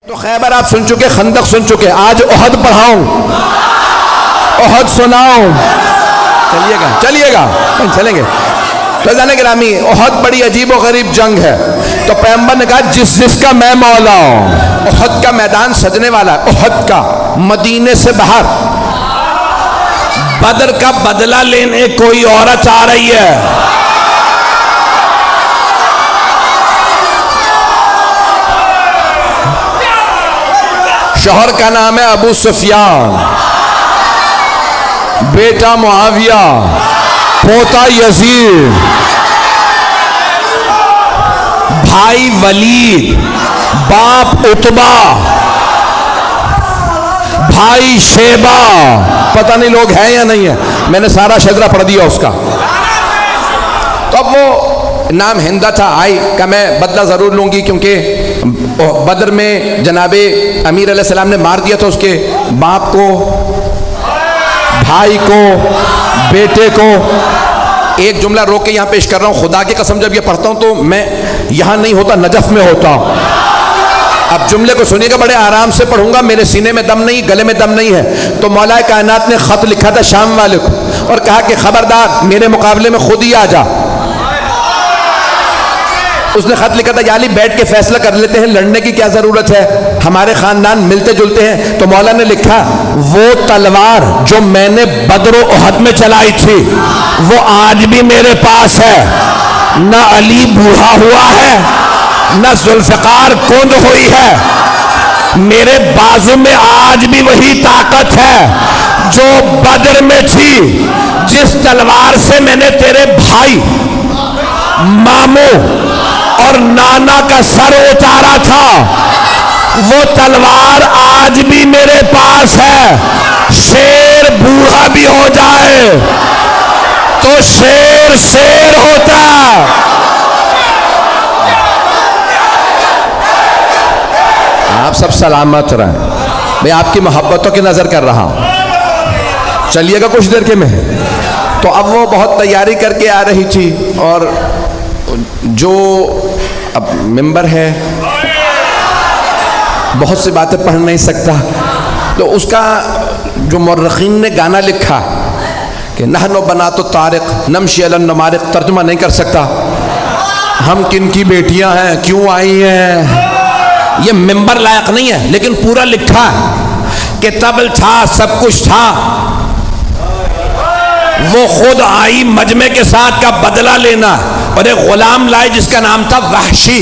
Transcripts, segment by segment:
تو خیبر آپ سن چکے، خندق سن چکے، آج احد پڑھاؤں، احد سناؤں. چلیے گا چلیں گے. تو جانے گرامی، احد بڑی عجیب و غریب جنگ ہے. تو پیغمبر نے کہا جس کا میں مولا ہوں. احد کا میدان سجنے والا ہے، احد کا، مدینے سے باہر. بدر کا بدلہ لینے کوئی عورت آ رہی ہے. شوہر کا نام ہے ابو سفیان، بیٹا معاویہ، پوتا یزید، بھائی ولید، باپ عتبہ، بھائی شیبہ. پتہ نہیں لوگ ہیں یا نہیں ہیں، میں نے سارا شجرہ پڑھ دیا اس کا. تو اب وہ نام ہندا تھا، آئی کہ میں بدلہ ضرور لوں گی، کیونکہ بدر میں جناب امیر علیہ السلام نے مار دیا تھا اس کے باپ کو، بھائی کو، بیٹے کو. ایک جملہ روک کے یہاں پیش کر رہا ہوں، خدا کی قسم جب یہ پڑھتا ہوں تو میں یہاں نہیں ہوتا، نجف میں ہوتا ہوں. اب جملے کو سنیے گا، بڑے آرام سے پڑھوں گا، میرے سینے میں دم نہیں، گلے میں دم نہیں ہے. تو مولا کائنات نے خط لکھا تھا شام والے کو اور کہا کہ خبردار میرے مقابلے میں خود ہی آ جا. اس نے خط لکھا تھا یا علی بیٹھ کے فیصلہ کر لیتے ہیں، لڑنے کی کیا ضرورت ہے، ہمارے خاندان ملتے جلتے ہیں. تو مولا نے لکھا وہ تلوار جو میں نے بدر و احد میں چلائی تھی وہ آج بھی میرے پاس ہے. نہ علی بوڑھا ہوا ہے، نہ ذوالفقار کند ہوئی ہے، میرے بازو میں آج بھی وہی طاقت ہے جو بدر میں تھی. جس تلوار سے میں نے تیرے بھائی، ماموں اور نانا کا سر اتارا تھا وہ تلوار آج بھی میرے پاس ہے. شیر بوڑھا بھی ہو جائے تو شیر ہوتا. آپ سب سلامت رہیں. میں آپ کی محبتوں کی نظر کر رہا ہوں، چلیے گا کچھ دیر کے میں. تو اب وہ بہت تیاری کر کے آ رہی تھی، اور جو اب ممبر ہے بہت سی باتیں پڑھ نہیں سکتا، تو اس کا جو مورخین نے گانا لکھا کہ نحن بنات الطارق نمشی علی النمارق، ترجمہ نہیں کر سکتا. ہم کن کی بیٹیاں ہیں، کیوں آئی ہیں، یہ ممبر لائق نہیں ہے، لیکن پورا لکھا کہ طبل تھا، سب کچھ تھا. وہ خود آئی مجمع کے ساتھ کا بدلہ لینا، اور ایک غلام لائے جس کا نام تھا وحشی.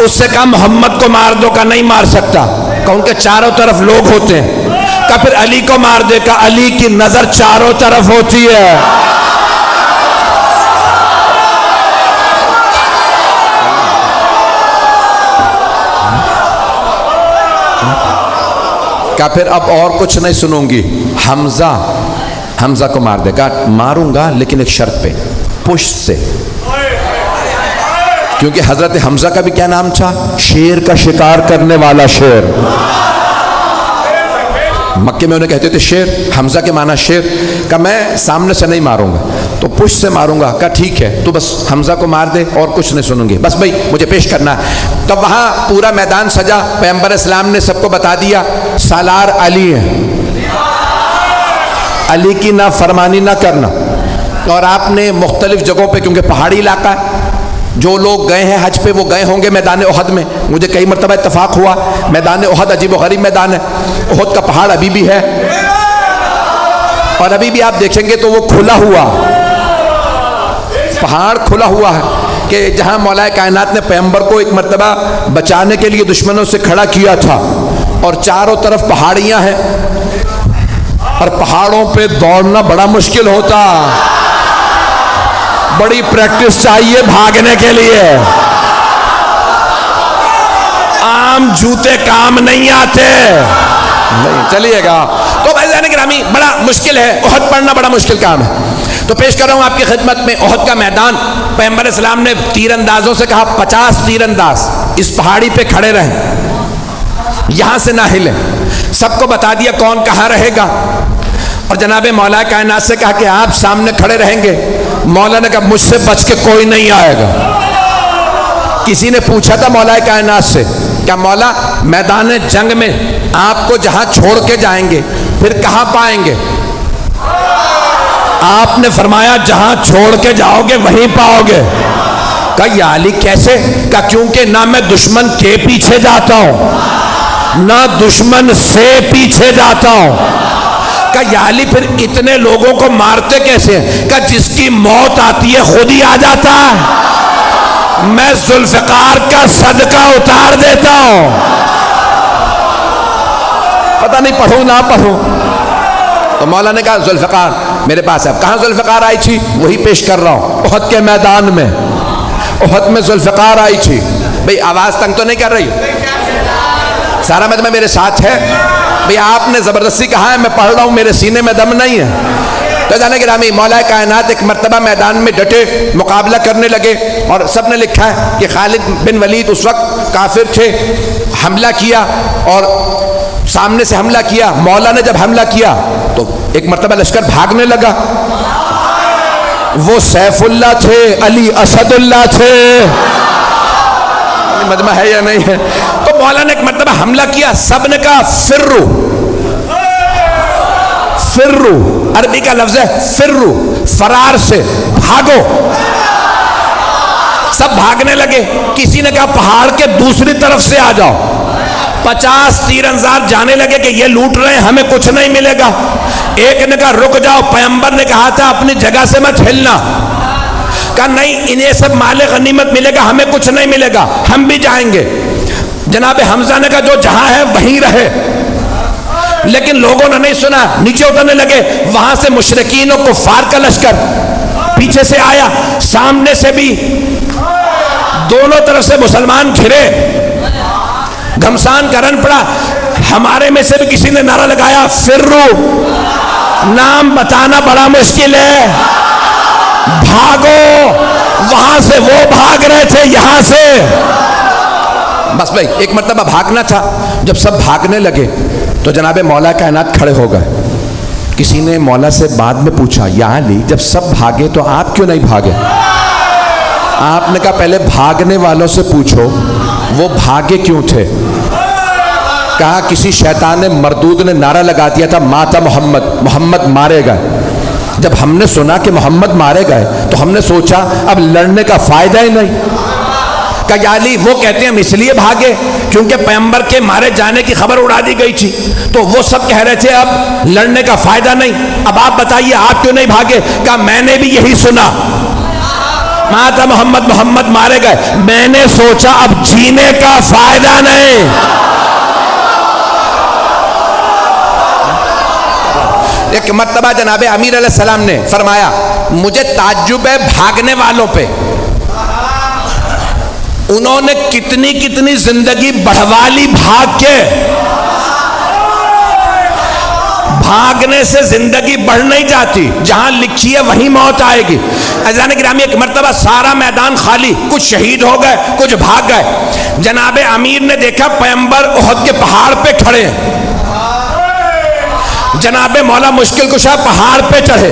اس سے کہا محمد کو مار دو، کا نہیں مار سکتا، کہ ان کے چاروں طرف لوگ ہوتے ہیں. کہ پھر علی کو مار دے، کا علی کی نظر چاروں طرف ہوتی ہے. کہ پھر اب اور کچھ نہیں سنوں گی، حمزہ کو مار دے. کہا ماروں گا لیکن ایک شرط پہ، پشت سے، کیونکہ حضرت حمزہ کا بھی کیا نام تھا، شیر کا شکار کرنے والا شیر. مکے میں انہیں کہتے تھے شیر، حمزہ کے معنی شیر. کہ میں سامنے سے نہیں ماروں گا تو پشت سے ماروں گا. کہا ٹھیک ہے، تو بس حمزہ کو مار دے اور کچھ نہیں سنوں گی، بس بھائی مجھے پیش کرنا ہے. تو وہاں پورا میدان سجا، پیغمبر اسلام نے سب کو بتا دیا سالار علی ہے، علی کی نہ فرمانی نہ کرنا. اور آپ نے مختلف جگہوں پہ، کیونکہ پہاڑی علاقہ ہے، جو لوگ گئے ہیں حج پہ وہ گئے ہوں گے میدان احد میں. مجھے کئی مرتبہ اتفاق ہوا، میدان احد عجیب و غریب میدان ہے. احد کا پہاڑ ابھی بھی ہے، اور ابھی بھی آپ دیکھیں گے تو وہ کھلا ہوا پہاڑ، کھلا ہوا ہے. کہ جہاں مولا کائنات نے پیغمبر کو ایک مرتبہ بچانے کے لیے دشمنوں سے کھڑا کیا تھا، اور چاروں طرف پہاڑیاں ہیں، اور پہاڑوں پہ دوڑنا بڑا مشکل ہوتا، بڑی پریکٹس چاہیے بھاگنے کے لیے، عام جوتے کام نہیں آتے. نہیں چلیے گا. تو بھائی گرامی بڑا مشکل ہے، احد پڑھنا بڑا مشکل کام ہے. تو پیش کر رہا ہوں آپ کی خدمت میں احد کا میدان. پیغمبر اسلام نے تیر اندازوں سے کہا 50 تیر انداز اس پہاڑی پہ کھڑے رہیں، یہاں سے نہ ہلیں. سب کو بتا دیا کون کہاں رہے گا، اور جناب مولا کائنات سے کہا کہ آپ سامنے کھڑے رہیں گے. مولا نے کہا مجھ سے بچ کے کوئی نہیں آئے گا. کسی نے پوچھا تھا مولا کائنات سے کیا مولا میدان جنگ میں آپ کو جہاں چھوڑ کے جائیں گے پھر کہاں پائیں گے؟ آپ نے فرمایا جہاں چھوڑ کے جاؤ گے وہیں پاؤ گے۔ کہا یا علی کیسے؟ کہا کیونکہ نہ میں دشمن کے پیچھے جاتا ہوں نہ دشمن سے پیچھے جاتا ہوں۔ کہا یا علی پھر اتنے لوگوں کو مارتے کیسے ہیں؟ کہا جس کی موت آتی ہے خود ہی آ جاتا ہے، میں ذوالفقار کا صدقہ اتار دیتا ہوں۔ پتہ نہیں پڑھوں نہ پڑھوں۔ تو مولا نے کہا ذوالفقار میرے پاس ہے۔ کہاں ذوالفقار آئی تھی؟ وہی پیش کر رہا ہوں، احد کے میدان میں، احد میں ذوالفقار آئی تھی۔ بھئی آواز تنگ تو نہیں کر رہی؟ سارا مجمع میرے ساتھ ہے؟ بھئی آپ نے زبردستی کہا ہے، میں پڑھ رہا ہوں، میرے سینے میں دم نہیں ہے۔ تو جانے گرامی مولا کائنات ایک مرتبہ میدان میں ڈٹے مقابلہ کرنے لگے، اور سب نے لکھا ہے کہ خالد بن ولید اس وقت کافر تھے، حملہ کیا اور سامنے سے حملہ کیا۔ مولا نے جب حملہ کیا تو ایک مرتبہ لشکر بھاگنے لگا، وہ سیف اللہ تھے، علی اسد اللہ تھے، مجمع ہے یا نہیں ہے؟ تو مولا نے ایک مرتبہ حملہ کیا، سب نے کہا فرو، فرو عربی کا لفظ ہے فرو، فرار سے بھاگو۔ سب بھاگنے لگے، کسی نے کہا پہاڑ کے دوسری طرف سے آ جاؤ۔ 50 تیر انداز جانے لگے کہ یہ لوٹ رہے ہیں ہمیں کچھ نہیں ملے گا۔ ایک نے کہا رک جاؤ، پیغمبر نے کہا تھا اپنی جگہ سے مت ہلنا۔ کہا نہیں انہیں سب مال غنیمت ملے گا ہمیں کچھ نہیں ملے گا، ہم بھی جائیں گے۔ جناب حمزہ نے کہا جو جہاں ہے وہیں رہے، لیکن لوگوں نے نہیں سنا، نیچے اترنے لگے۔ وہاں سے مشرکین و کفار کا لشکر پیچھے سے آیا، سامنے سے بھی، دونوں طرف سے مسلمان گھرے، گھمسان کرن پڑا۔ ہمارے میں سے بھی کسی نے نعرہ لگایا فرو، نام بتانا بڑا مشکل ہے، بھاگو۔ وہاں سے وہ بھاگ رہے تھے، یہاں سے بس بھائی ایک مرتبہ بھاگنا تھا۔ جب سب بھاگنے لگے تو جناب مولا کائنات کھڑے ہو گئے۔ کسی نے مولا سے بعد میں پوچھا یا علی جب سب بھاگے تو آپ کیوں نہیں بھاگے؟ آپ نے کہا پہلے بھاگنے والوں سے پوچھو وہ بھاگے کیوں تھے۔ کہا کسی شیطان مردود نے نعرہ لگا دیا تھا ماتا محمد، محمد مارے گئے۔ جب ہم نے سنا کہ محمد مارے گئے تو ہم نے سوچا اب لڑنے کا فائدہ ہی نہیں۔ کہا یا علی وہ کہتے ہیں ہم اس لیے بھاگے کیونکہ پیغمبر کے مارے جانے کی خبر اڑا دی گئی تھی، تو وہ سب کہہ رہے تھے اب لڑنے کا فائدہ نہیں، اب آپ بتائیے آپ کیوں نہیں بھاگے؟ کہا میں نے بھی یہی سنا، ماتا محمد، محمد مارے گئے، میں نے سوچا اب جینے کا فائدہ نہیں۔ ایک مرتبہ جناب امیر علیہ السلام نے فرمایا مجھے تعجب ہے بھاگنے والوں پہ، انہوں نے کتنی کتنی زندگی بڑھوا لی بھاگ کے۔ بھاگنے سے زندگی بڑھ نہیں جاتی، جہاں لکھی ہے وہیں موت آئے گی۔ عزیزان گرامی ایک مرتبہ سارا میدان خالی، کچھ شہید ہو گئے کچھ بھاگ گئے۔ جناب امیر نے دیکھا پیغمبر احد کے پہاڑ پہ کھڑے ہیں۔ جناب مولا مشکل کشا پہاڑ پہ چڑھے،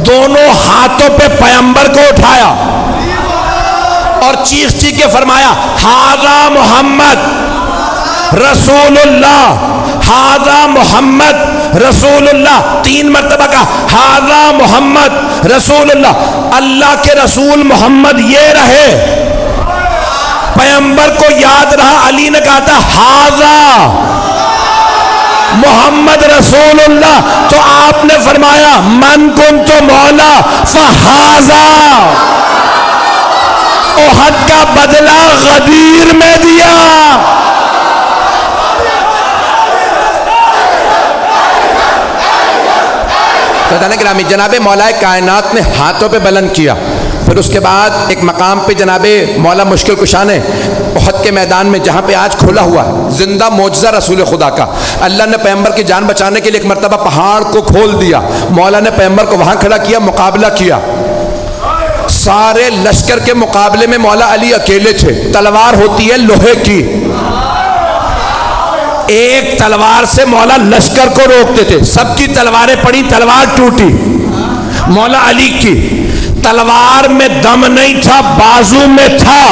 دونوں ہاتھوں پہ پیغمبر کو اٹھایا اور چیخ چیخ کے فرمایا ھذا محمد رسول اللہ، ھذا محمد رسول اللہ۔ 3 مرتبہ کہا ھذا محمد رسول اللہ، اللہ کے رسول محمد یہ رہے۔ پیغمبر کو یاد رہا، علی نے کہا تھا ھذا محمد رسول اللہ، تو آپ نے فرمایا من کنت مولا فھذا، احد کا بدلہ غدیر میں دیا۔ گرامی جناب مولا کائنات نے ہاتھوں پہ بلند کیا، پھر اس کے بعد ایک مقام پہ جناب مولا مشکل کشا نے احد کے میدان میں جہاں پہ آج کھولا ہوا زندہ معجزہ رسول خدا کا، اللہ نے پیغمبر کی جان بچانے کے لیے ایک مرتبہ پہاڑ کو کھول دیا، مولا نے پیغمبر کو وہاں کھڑا کیا، مقابلہ کیا۔ سارے لشکر کے مقابلے میں مولا علی اکیلے تھے، تلوار ہوتی ہے لوہے کی، ایک تلوار سے مولا لشکر کو روکتے تھے، سب کی تلواریں پڑی، تلوار ٹوٹی، مولا علی کی تلوار میں دم نہیں تھا، بازو میں تھا،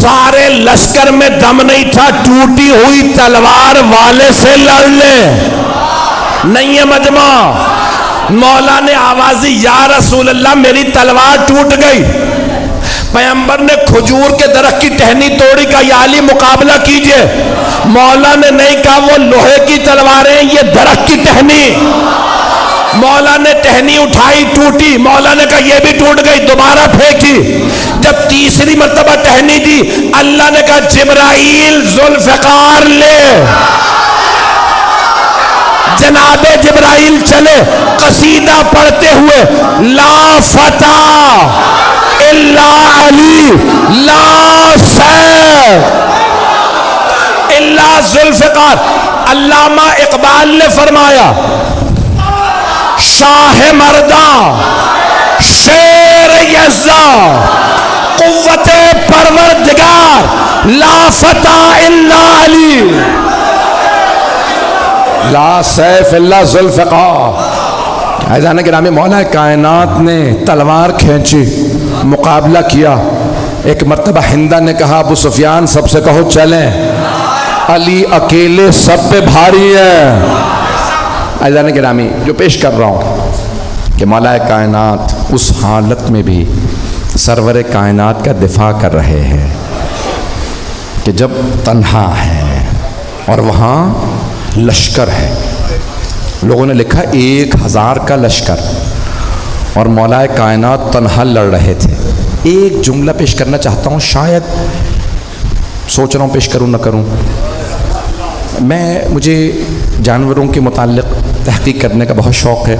سارے لشکر میں دم نہیں تھا، ٹوٹی ہوئی تلوار والے سے لڑ لے، نہیں ہے مجمع۔ مولا نے آوازی یا رسول اللہ میری تلوار ٹوٹ گئی، پیغمبر نے کھجور کے درخت کی ٹہنی توڑی، کہا یا علی مقابلہ کیجئے، مولا نے نہیں کہا وہ لوہے کی تلواریں یہ درخت کی ٹہنی، مولا نے ٹہنی اٹھائی ٹوٹی، مولا نے کہا یہ بھی ٹوٹ گئی، دوبارہ پھینکی، جب تیسری مرتبہ ٹہنی دی اللہ نے کہا جبرائیل ذوالفقار لے، جناب جبرائیل چلے قصیدہ پڑھتے ہوئے لا فتح الا علی لا سیف الا ذوالفقار۔ علامہ اقبال نے فرمایا شاہ مرداں شیر یزداں قوت پروردگار لا فتح الا علی لا سیف الا ذوالفقار۔ عزیزان گرامی، مولا کائنات نے تلوار کھینچی، مقابلہ کیا، ایک مرتبہ ہندہ نے کہا ابو سفیان سب سے کہو چلیں، علی اکیلے سب پہ بھاری ہے۔ عزیزان گرامی، جو پیش کر رہا ہوں کہ مولا کائنات اس حالت میں بھی سرور کائنات کا دفاع کر رہے ہیں کہ جب تنہا ہے اور وہاں لشکر ہے، لوگوں نے لکھا 1000 کا لشکر اور مولا کائنات تنہا لڑ رہے تھے۔ ایک جملہ پیش کرنا چاہتا ہوں، شاید سوچ رہا ہوں پیش کروں نہ کروں۔ مجھے جانوروں کے متعلق تحقیق کرنے کا بہت شوق ہے،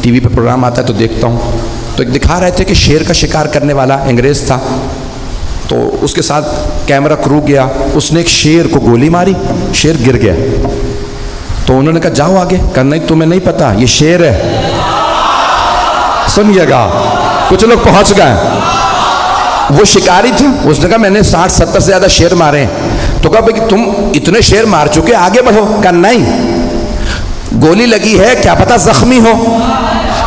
ٹی وی پہ پروگرام آتا ہے تو دیکھتا ہوں، تو ایک دکھا رہے تھے کہ شیر کا شکار کرنے والا انگریز تھا، تو اس کے ساتھ کیمرہ کرو گیا، اس نے ایک شیر کو گولی ماری، شیر گر گیا، تو انہوں نے کہا جاؤ آگے، کہا نہیں تمہیں نہیں پتا یہ شیر ہے۔ سنیے گا، کچھ لوگ پہنچ گئے، وہ شکاری تھے، اس نے کہا میں نے 60-70 سے زیادہ شیر مارے ہیں، تو کہا بھئی تم اتنے شیر مار چکے آگے بڑھو، کہا نہیں گولی لگی ہے کیا پتا زخمی ہو،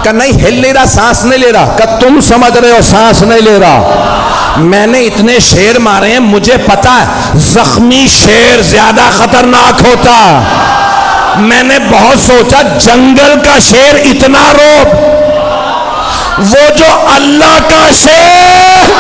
کہا نہیں ہل نہیں رہا، سانس نہیں لے رہا، کہا تم سمجھ رہے ہو سانس نہیں لے رہا، میں نے اتنے شیر مارے ہیں مجھے پتا ہے زخمی شیر زیادہ خطرناک ہوتا، میں نے بہت سوچا جنگل کا شیر اتنا روب، وہ جو اللہ کا شیر